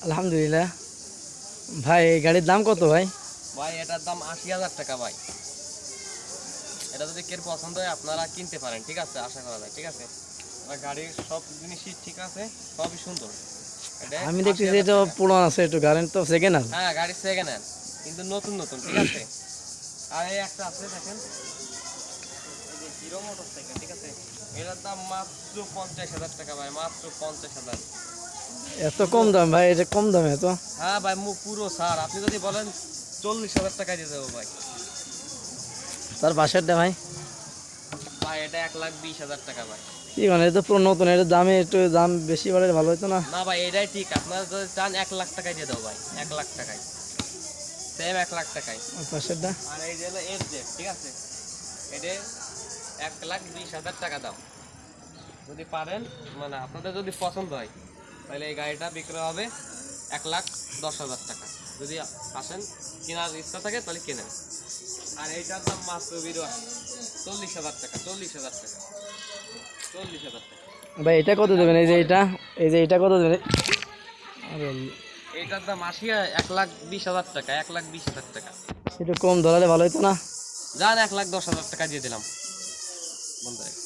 আলহামদুলিল্লাহ। ভাই এই গাড়ির দাম কত ভাই? ভাই এটার দাম ৮০,০০০ টাকা ভাই। এটা যদি কেউ পছন্দ হয় আপনারা কিনতে পারেন, ঠিক আছে, আশা করা যায়, ঠিক আছে। আর গাড়ির সব জিনিসই ঠিক আছে, সবই সুন্দর। এটা আমি দেখতেছি ৮০,০০০ এটা টাকা। পুরনো আছে একটু, গাড়ি তো সেকেন্ড হ্যান্ড। হ্যাঁ, গাড়ি সেকেন্ড হ্যান্ড কিন্তু নতুন নতুন, ঠিক আছে। আর এই একটা আছে দেখেন, এই যে হিরো মোটরসাইকেল, ঠিক আছে। এটার দাম মাত্র ৫০,০০০ টাকা ভাই, মাত্র ৫০,০০০। এত কম দাম ভাই? এটা কম দামে এত? হ্যাঁ ভাই, পুরো স্যার, আপনি যদি বলেন ৪০,০০০ টাকা দিয়ে দেবো ভাই। তার বাসারটা ভাই? ভাই এটা ১,২০,০০০ টাকা ভাই। কি মানে, এটা তো পুরো নতুন, এটার দামে একটু দাম বেশি বাড়লে ভালো হতো না? না ভাই, এটাই ঠিক। আপনারা যদি চান ১,০০,০০০ টাকায় দিয়ে দেবো ভাই, ১,০০,০০০ টাকায়, সেম ১,০০,০০০ টাকায়। আর পাশেরটা? আর এই যে হলো এফজেড, ঠিক আছে। এটা ১,২০,০০০ টাকা দাম। যদি পারেন, মানে আপনাদের যদি পছন্দ হয়, তাহলে এই গাড়িটা বিক্রি হবে ১,১০,০০০ টাকা। যদি আসেন, কেনার ইচ্ছা থাকে তাহলে কেনেন। আর এইটার দাম মাত্র ৪০,০০০ টাকা, ৪০,০০০ টাকা, ৪০,০০০ টাকা। ভাই এটা কত দেবেন? এই যে এটা, এই যে এটা কত দেবেন? আরে এইটার দাম ১,২০,০০০ টাকা, ১,২০,০০০ টাকা। একটু কম ধরালে ভালো হতো না? যান, ১,১০,০০০ টাকা দিয়ে দিলাম বন্ধু।